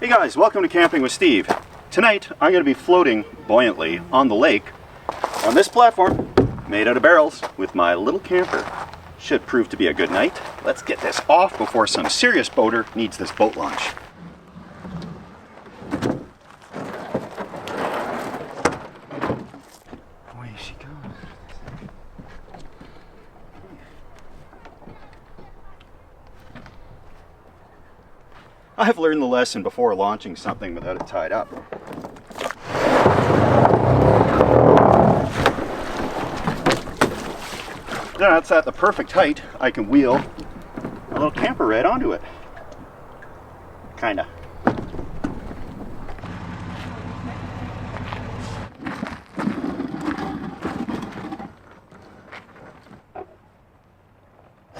Hey guys, welcome to Camping with Steve. Tonight I'm going to be floating buoyantly on the lake on this platform made out of barrels with my little camper. Should prove to be a good night. Let's get this off before some serious boater needs this boat launch. Away she goes. I've learned the lesson before launching something without it tied up. Then it's at the perfect height. I can wheel a little camper right onto it. Kinda.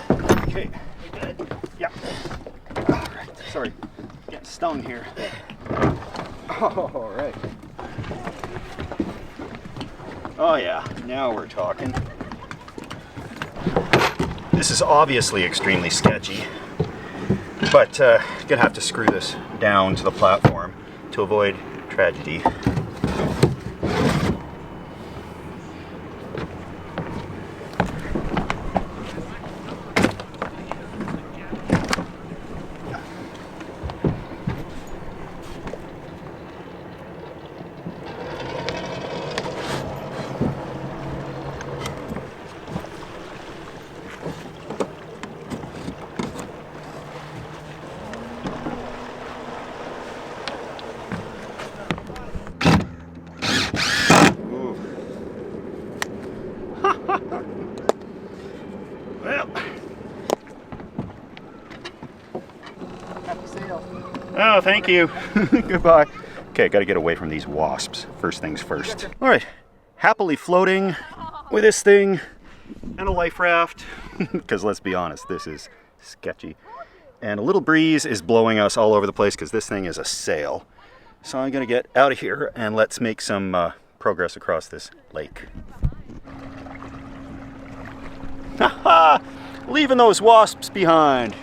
Okay, good. Yeah. Alright, sorry. Getting stung here. Alright. Oh yeah, now we're talking. This is obviously extremely sketchy, but gonna have to screw this down to the platform to avoid tragedy. Well, happy sail. Oh, thank you. Goodbye. Okay, gotta get away from these wasps. First things first. All right, happily floating with this thing and a life raft. Because let's be honest, this is sketchy. And a little breeze is blowing us all over the place because this thing is a sail. So I'm gonna get out of here and let's make some progress across this lake. Haha! Leaving those wasps behind.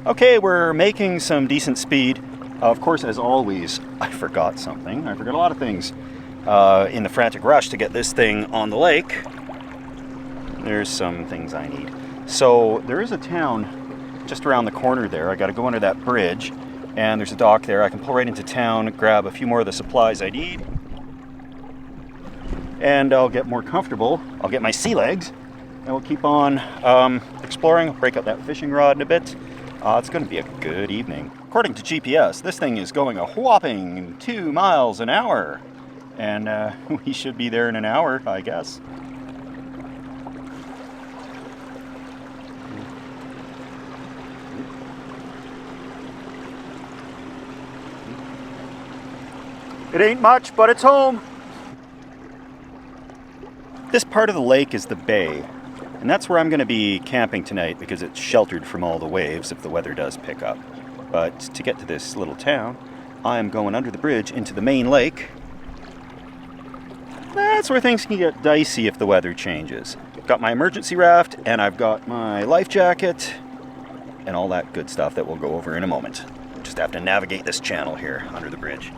Okay, we're making some decent speed. Of course, as always, I forgot something. I forgot a lot of things in the frantic rush to get this thing on the lake. There's some things I need. So there is a town just around the corner there. I got to go under that bridge, and there's a dock there. I can pull right into town, grab a few more of the supplies I need, and I'll get more comfortable. I'll get my sea legs, and we'll keep on exploring. I'll break out that fishing rod in a bit. It's going to be a good evening. According to GPS, this thing is going a whopping 2 miles an hour, and we should be there in an hour, I guess. It ain't much, but it's home. This part of the lake is the bay, and that's where I'm going to be camping tonight because it's sheltered from all the waves if the weather does pick up. But to get to this little town, I'm going under the bridge into the main lake. That's where things can get dicey if the weather changes. I've got my emergency raft, and I've got my life jacket, and all that good stuff that we'll go over in a moment. Just have to navigate this channel here under the bridge.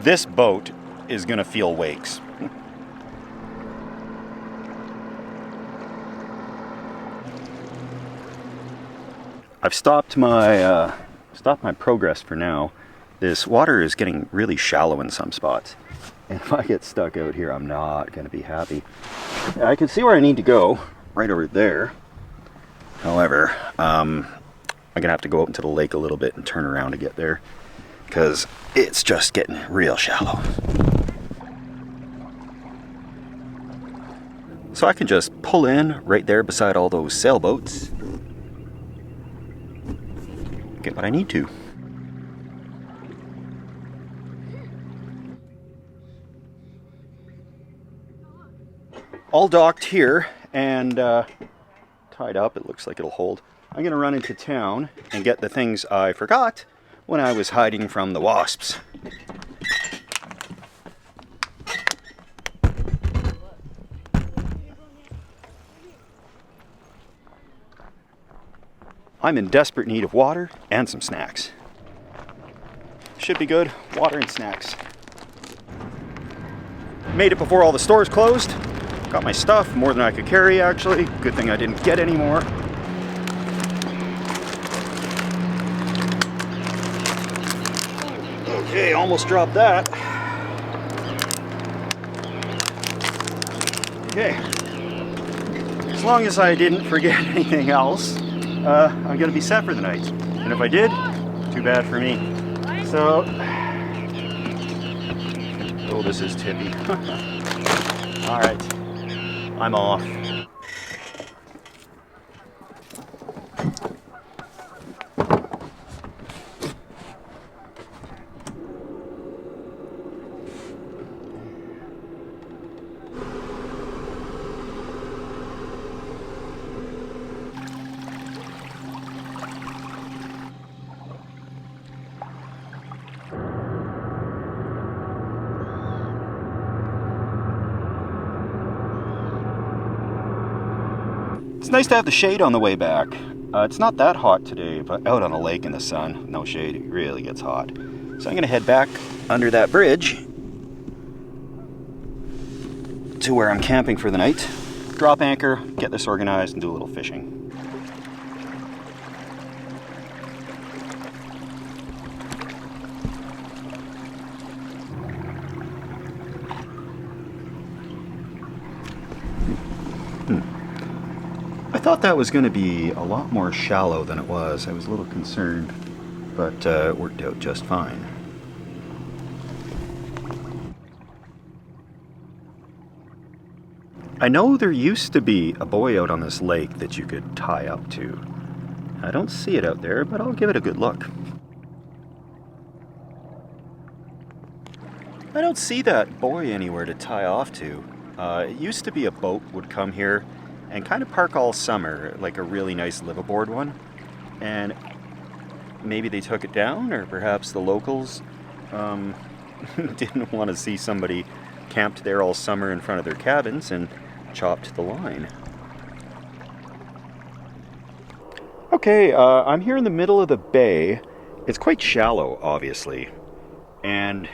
This boat is going to feel wakes. I've stopped my progress for now. This water is getting really shallow in some spots, and if I get stuck out here, I'm not going to be happy. I can see where I need to go, right over there. However, I'm going to have to go out into the lake a little bit and turn around to get there, because it's just getting real shallow. So I can just pull in right there beside all those sailboats, get what I need to. All docked here and tied up. It looks like it'll hold. I'm going to run into town and get the things I forgot when I was hiding from the wasps. I'm in desperate need of water and some snacks. Should be good, water and snacks. Made it before all the stores closed. Got my stuff, more than I could carry actually. Good thing I didn't get any more. Okay, almost dropped that. Okay. As long as I didn't forget anything else, I'm gonna be set for the night. And if I did, too bad for me. So, oh, this is tippy. All right, I'm off. It's nice to have the shade on the way back. It's not that hot today, but out on the lake in the sun, no shade, it really gets hot. So I'm gonna head back under that bridge to where I'm camping for the night, drop anchor, get this organized, and do a little fishing. I thought that was going to be a lot more shallow than it was. I was a little concerned, but it worked out just fine. I know there used to be a buoy out on this lake that you could tie up to. I don't see it out there, but I'll give it a good look. I don't see that buoy anywhere to tie off to. It used to be a boat would come here and kind of park all summer, like a really nice liveaboard one. And maybe they took it down, or perhaps the locals didn't want to see somebody camped there all summer in front of their cabins and chopped the line. Okay, I'm here in the middle of the bay. It's quite shallow, obviously, and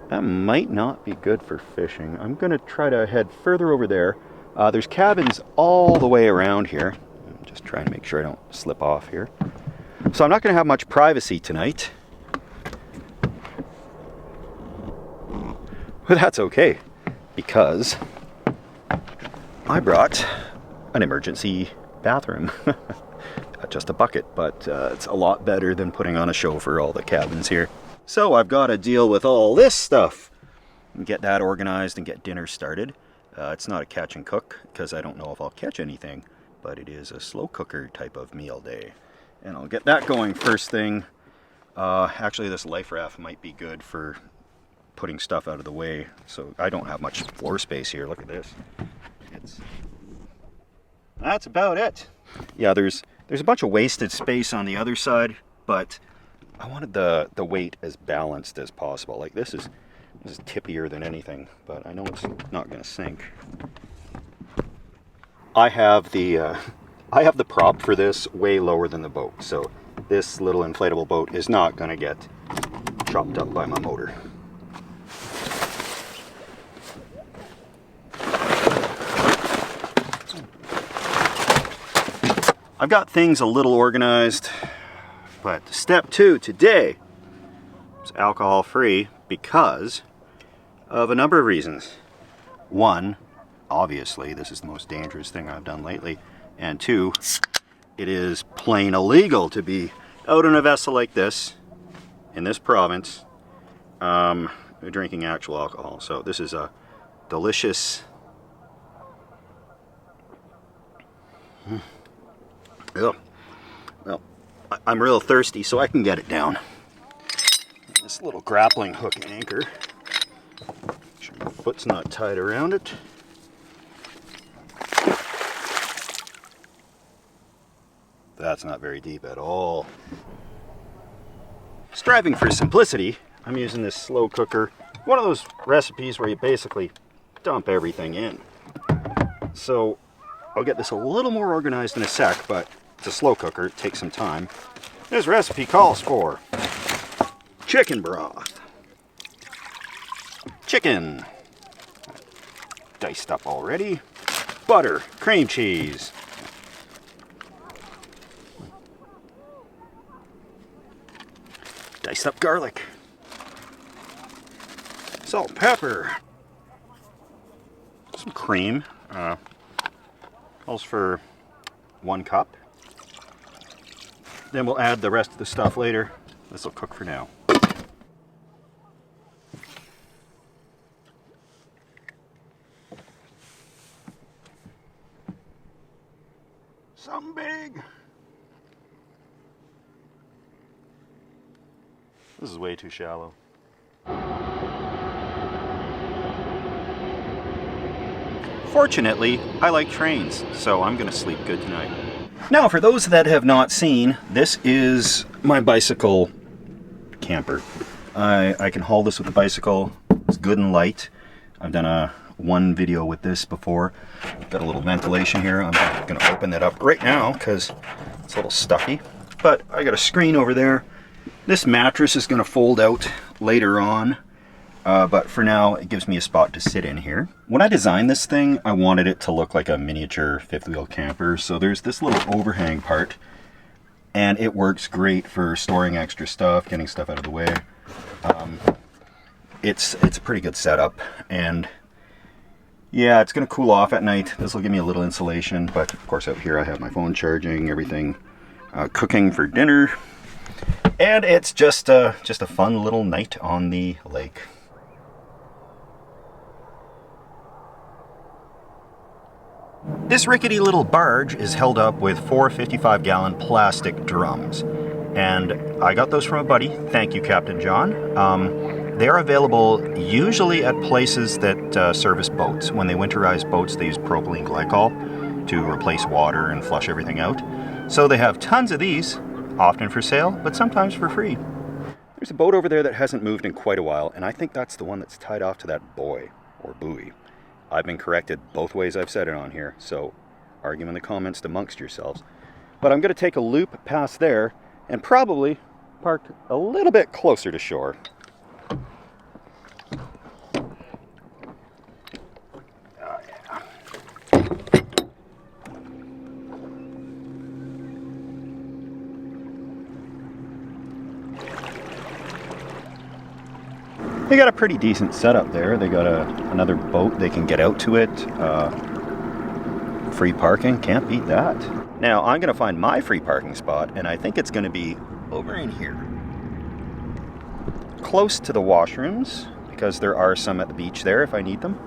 that might not be good for fishing. I'm gonna try to head further over there. There's cabins all the way around here. I'm just trying to make sure I don't slip off here. So I'm not gonna have much privacy tonight. But that's okay, because I brought an emergency bathroom. Just a bucket, but it's a lot better than putting on a show for all the cabins here. So I've got to deal with all this stuff and get that organized and get dinner started. It's not a catch and cook, because I don't know if I'll catch anything, but it is a slow cooker type of meal day. And I'll get that going first thing. Actually, this life raft might be good for putting stuff out of the way. So I don't have much floor space here. Look at this. That's about it. Yeah, there's a bunch of wasted space on the other side, but I wanted the weight as balanced as possible. Like this is tippier than anything, but I know it's not going to sink. I have the prop for this way lower than the boat, so this little inflatable boat is not going to get chopped up by my motor. I've got things a little organized, but step 2 today is alcohol free because of a number of reasons. 1, obviously, this is the most dangerous thing I've done lately. And 2, it is plain illegal to be out on a vessel like this, in this province, drinking actual alcohol. So this is a delicious... Ugh. Well, I'm real thirsty, so I can get it down. This little grappling hook and anchor. Make sure my foot's not tied around it. That's not very deep at all. Striving for simplicity, I'm using this slow cooker. One of those recipes where you basically dump everything in. So I'll get this a little more organized in a sec, but It's a slow cooker, it takes some time. This recipe calls for chicken broth. Chicken. Diced up already. Butter, cream cheese. Diced up garlic. Salt, pepper. Some cream. Calls for 1 cup. Then we'll add the rest of the stuff later. This will cook for now. Something big. This is way too shallow. Fortunately, I like trains, so I'm gonna sleep good tonight. Now, for those that have not seen, this is my bicycle camper. I can haul this with the bicycle. It's good and light. I've done one video with this before. Got a little ventilation here. I'm gonna open that up right now because it's a little stuffy. But I got a screen over there. This mattress is gonna fold out later on. But for now, it gives me a spot to sit in here. When I designed this thing, I wanted it to look like a miniature fifth wheel camper. So there's this little overhang part, and it works great for storing extra stuff, getting stuff out of the way. It's a pretty good setup, and yeah, it's gonna cool off at night. This will give me a little insulation, but of course out here I have my phone charging, everything, cooking for dinner, and it's just a fun little night on the lake. This rickety little barge is held up with 4 55-gallon plastic drums, and I got those from a buddy. Thank you, Captain John. They are available usually at places that service boats. When they winterize boats, they use propylene glycol to replace water and flush everything out. So they have tons of these, often for sale, but sometimes for free. There's a boat over there that hasn't moved in quite a while, and I think that's the one that's tied off to that buoy, or buoy. I've been corrected both ways I've said it on here, so argue in the comments amongst yourselves. But I'm going to take a loop past there and probably park a little bit closer to shore. Oh, yeah. They got a pretty decent setup there. They got another boat, they can get out to it. Free parking, can't beat that. Now I'm gonna find my free parking spot, and I think it's gonna be over in here. Close to the washrooms, because there are some at the beach there if I need them.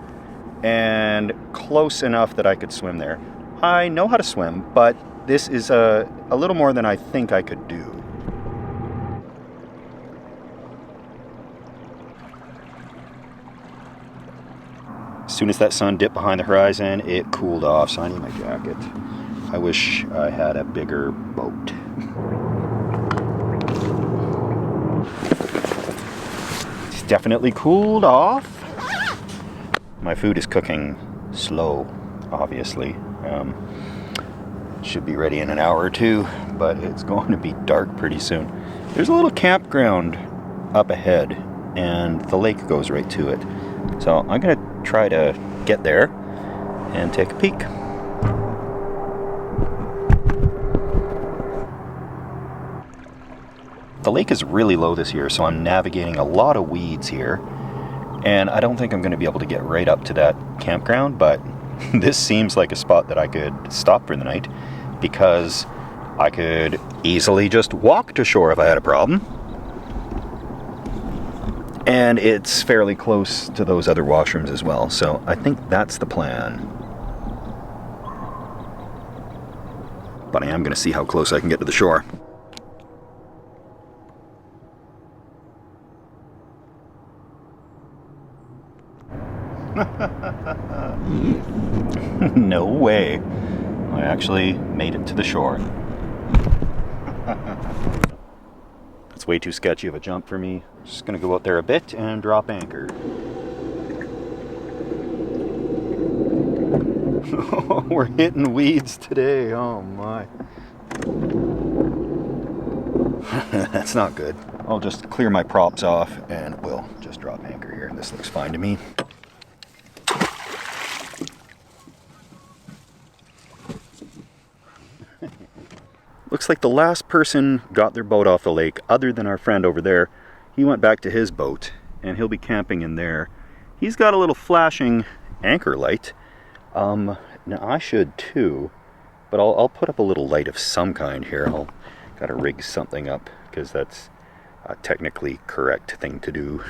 And close enough that I could swim there. I know how to swim, but this is a little more than I think I could do. As soon as that sun dipped behind the horizon, it cooled off, so I need my jacket. I wish I had a bigger boat. It's definitely cooled off. My food is cooking slow, obviously. Should be ready in an hour or two, but it's going to be dark pretty soon. There's a little campground up ahead, and the lake goes right to it. So I'm going to try to get there and take a peek. The lake is really low this year, so I'm navigating a lot of weeds here, and I don't think I'm going to be able to get right up to that campground, but this seems like a spot that I could stop for the night, because I could easily just walk to shore if I had a problem. And it's fairly close to those other washrooms as well, so I think that's the plan. But I am going to see how close I can get to the shore. No way. I actually made it to the shore. It's way too sketchy of a jump for me. I'm just gonna go out there a bit and drop anchor. We're hitting weeds today, oh my. That's not good. I'll just clear my props off and we'll just drop anchor here. This looks fine to me. Looks like the last person got their boat off the lake other than our friend over there. He went back to his boat and he'll be camping in there. He's got a little flashing anchor light. Now I should too, but I'll put up a little light of some kind here. I'll gotta rig something up because that's a technically correct thing to do.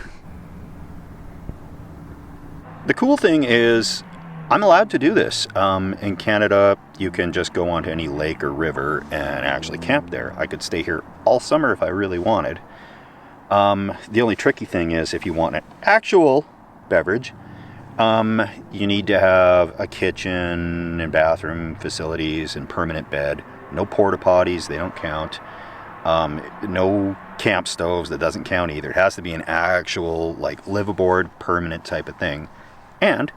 The cool thing is I'm allowed to do this. In Canada, you can just go onto any lake or river and actually camp there. I could stay here all summer if I really wanted. The only tricky thing is if you want an actual beverage, you need to have a kitchen and bathroom facilities and permanent bed. No porta potties, they don't count. No camp stoves, that doesn't count either. It has to be an actual like live aboard permanent type of thing. And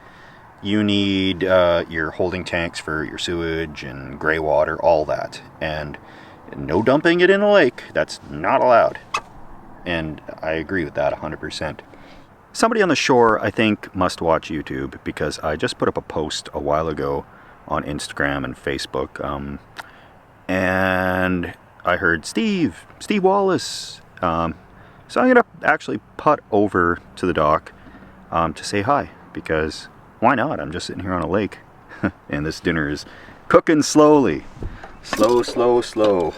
you need your holding tanks for your sewage and gray water, all that. And no dumping it in a lake. That's not allowed. And I agree with that 100%. Somebody on the shore, I think, must watch YouTube because I just put up a post a while ago on Instagram and Facebook. And I heard Steve Wallace. So I'm going to actually putt over to the dock to say hi because why not? I'm just sitting here on a lake and this dinner is cooking slowly. Slow, slow, slow.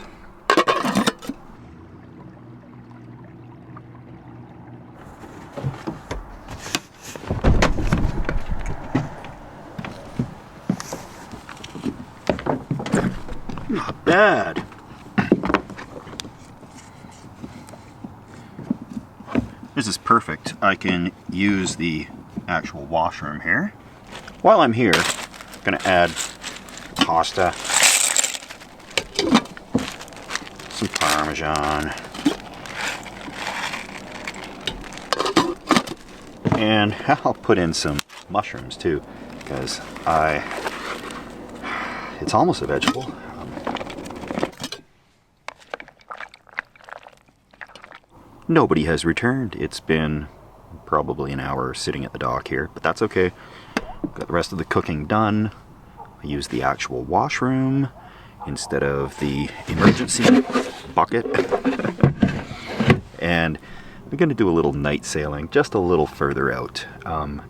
Not bad. This is perfect. I can use the actual washroom here. While I'm here, I'm going to add pasta, some Parmesan, and I'll put in some mushrooms too, because it's almost a vegetable. Nobody has returned. It's been probably an hour sitting at the dock here, but that's okay. Got the rest of the cooking done. I used the actual washroom instead of the emergency bucket. And I'm going to do a little night sailing just a little further out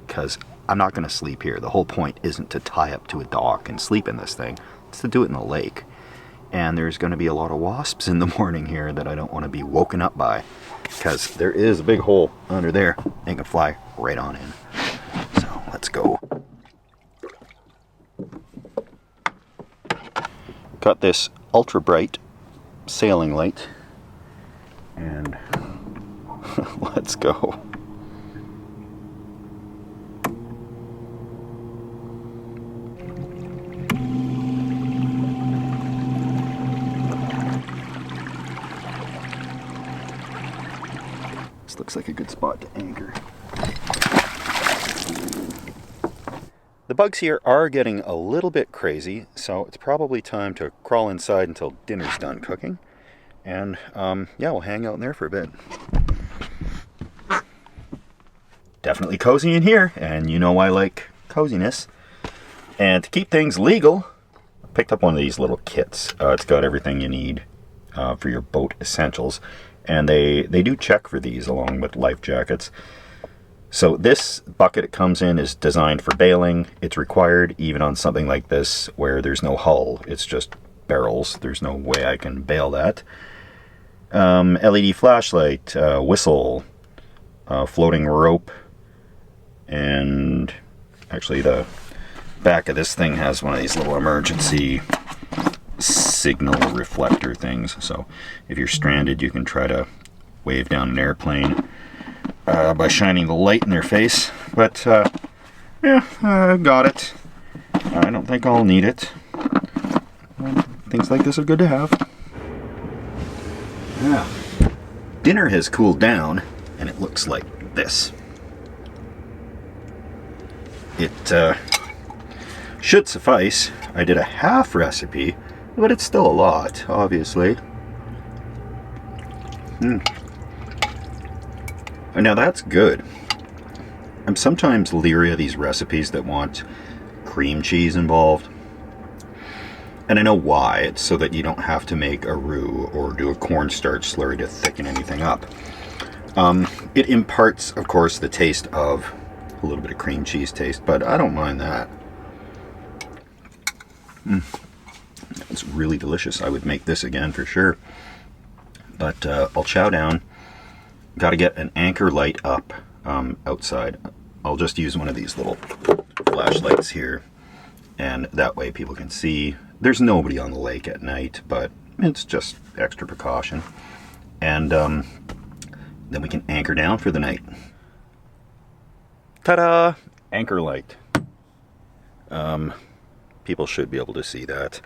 because I'm not going to sleep here. The whole point isn't to tie up to a dock and sleep in this thing. It's to do it in the lake. And there's going to be a lot of wasps in the morning here that I don't want to be woken up by because there is a big hole under there. They can fly right on in. So let's go. Got this ultra bright sailing light and let's go. This looks like a good spot to anchor. The bugs here are getting a little bit crazy, so it's probably time to crawl inside until dinner's done cooking. And yeah, we'll hang out in there for a bit. Definitely cozy in here, and you know I like coziness. And to keep things legal, I picked up one of these little kits. It's got everything you need for your boat essentials. And they do check for these along with life jackets. So this bucket it comes in is designed for bailing. It's required even on something like this where there's no hull. It's just barrels. There's no way I can bail that. LED flashlight, whistle, floating rope, and actually the back of this thing has one of these little emergency signal reflector things. So if you're stranded, you can try to wave down an airplane by shining the light in their face. But yeah, I got it. I don't think I'll need it. Things like this are good to have. Yeah. Dinner has cooled down and it looks like this. It should suffice. I did a half recipe but it's still a lot, obviously. And now that's good. I'm sometimes leery of these recipes that want cream cheese involved. And I know why. It's so that you don't have to make a roux or do a cornstarch slurry to thicken anything up. It imparts, of course, the taste of a little bit of cream cheese taste, but I don't mind that. It's really delicious. I would make this again for sure. But I'll chow down. Got to get an anchor light up outside. I'll just use one of these little flashlights here, and that way people can see. There's nobody on the lake at night, but it's just extra precaution. And then we can anchor down for the night. Ta-da! Anchor light. People should be able to see that.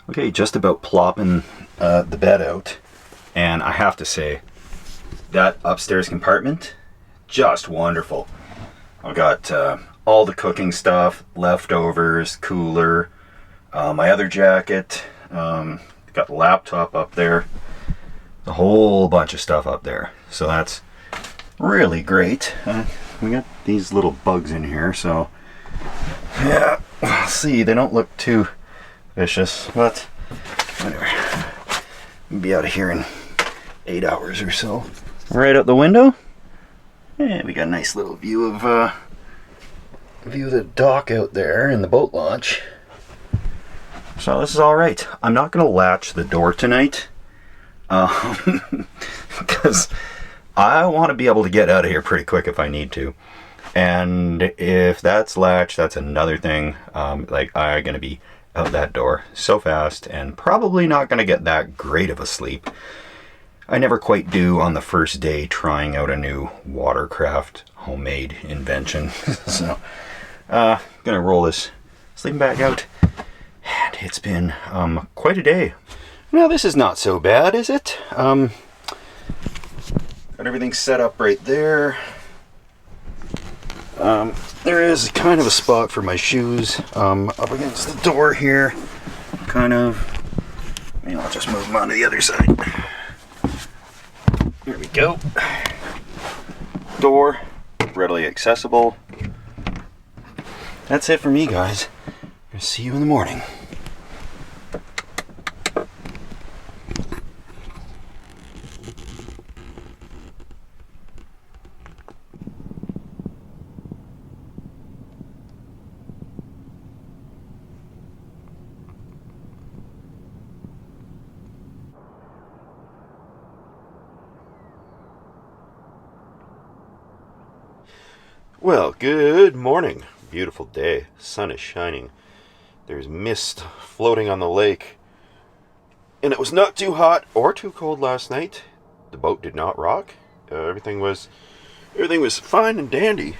Okay, just about plopping the bed out, and I have to say, that upstairs compartment, just wonderful. I've got all the cooking stuff, leftovers, cooler, my other jacket, got the laptop up there, a whole bunch of stuff up there. So that's really great. We got these little bugs in here, so yeah, we'll see. They don't look too vicious, but whatever. We'll be out of here in 8 hours or so. Right out the window, and we got a nice little view of the dock out there and the boat launch. So this is all right. I'm not going to latch the door tonight, because I want to be able to get out of here pretty quick if I need to. And if that's latched, that's another thing. Like, I'm going to be out that door so fast and probably not going to get that great of a sleep. I never quite do on the first day trying out a new watercraft homemade invention. So, going to roll this sleeping bag out. And it's been quite a day. Now this is not so bad, is it? Got everything set up right there. There is kind of a spot for my shoes up against the door here. Kind of. I'll just move them onto the other side. There we go. Door, readily accessible. That's it for me, guys. I'll see you in the morning. Well, good morning. Beautiful day. Sun is shining. There's mist floating on the lake. And it was not too hot or too cold last night. The boat did not rock. Everything was fine and dandy.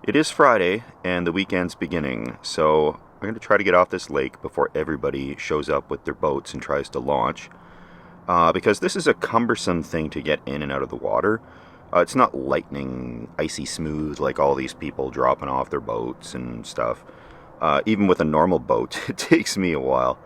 It is Friday and the weekend's beginning, so I'm going to try to get off this lake before everybody shows up with their boats and tries to launch. Because this is a cumbersome thing to get in and out of the water. It's not lightning, icy smooth like all these people dropping off their boats and stuff. Even with a normal boat, it takes me a while.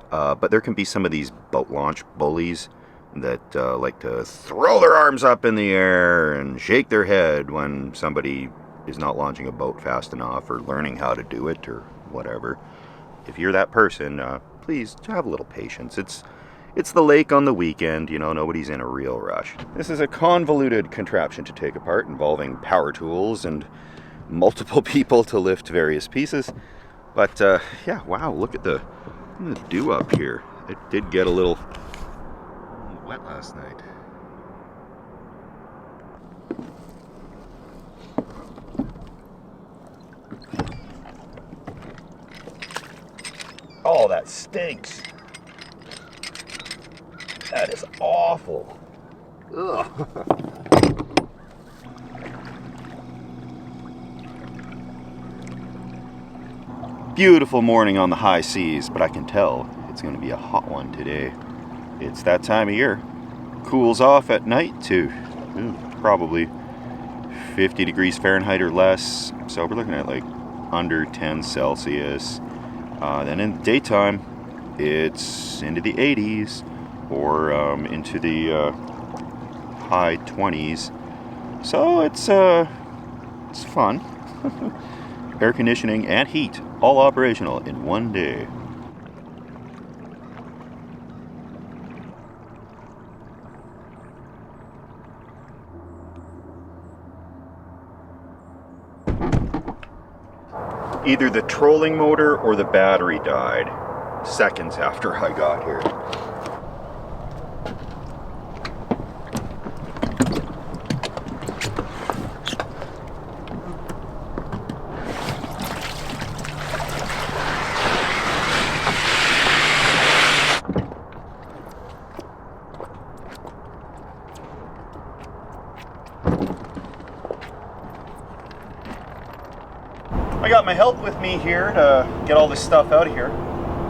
But there can be some of these boat launch bullies that like to throw their arms up in the air and shake their head when somebody is not launching a boat fast enough or learning how to do it or whatever. If you're that person, please have a little patience. It's the lake on the weekend, nobody's in a real rush. This is a convoluted contraption to take apart involving power tools and multiple people to lift various pieces. But, yeah, wow, look at the dew up here. It did get a little wet last night. Oh, that stinks. That is awful. Ugh. Beautiful morning on the high seas, but I can tell it's going to be a hot one today. It's that time of year. Cools off at night to probably 50 degrees Fahrenheit or less. So we're looking at like under 10 Celsius. Then in the daytime, it's into the 80s or into the high 20s. So it's fun. Air conditioning and heat, all operational in one day. Either the trolling motor or the battery died seconds after I got here. I got my help with me here to get all this stuff out of here,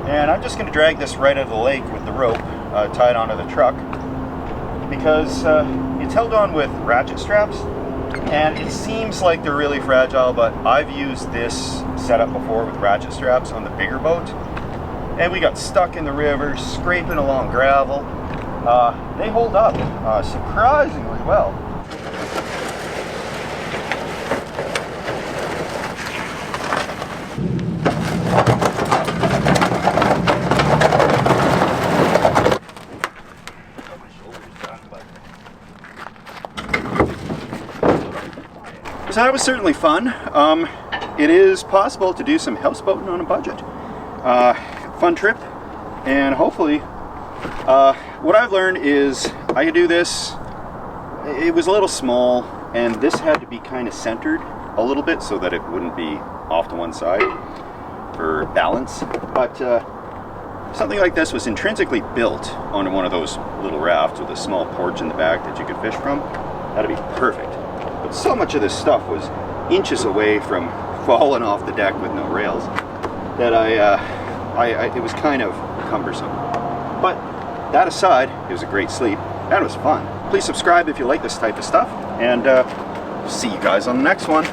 and I'm just going to drag this right out of the lake with the rope tied onto the truck, because it's held on with ratchet straps, and it seems like they're really fragile, but I've used this setup before with ratchet straps on the bigger boat, and we got stuck in the river scraping along gravel. They hold up surprisingly well. So that was certainly fun. It is possible to do some houseboating on a budget. Fun trip, and hopefully what I've learned is I could do this. It was a little small, and this had to be kind of centered a little bit so that it wouldn't be off to one side for balance. But something like this was intrinsically built onto one of those little rafts with a small porch in the back that you could fish from. That'd be perfect. But so much of this stuff was inches away from falling off the deck with no rails that it was kind of cumbersome. But that aside, it was a great sleep and it was fun. Please subscribe if you like this type of stuff, and see you guys on the next one.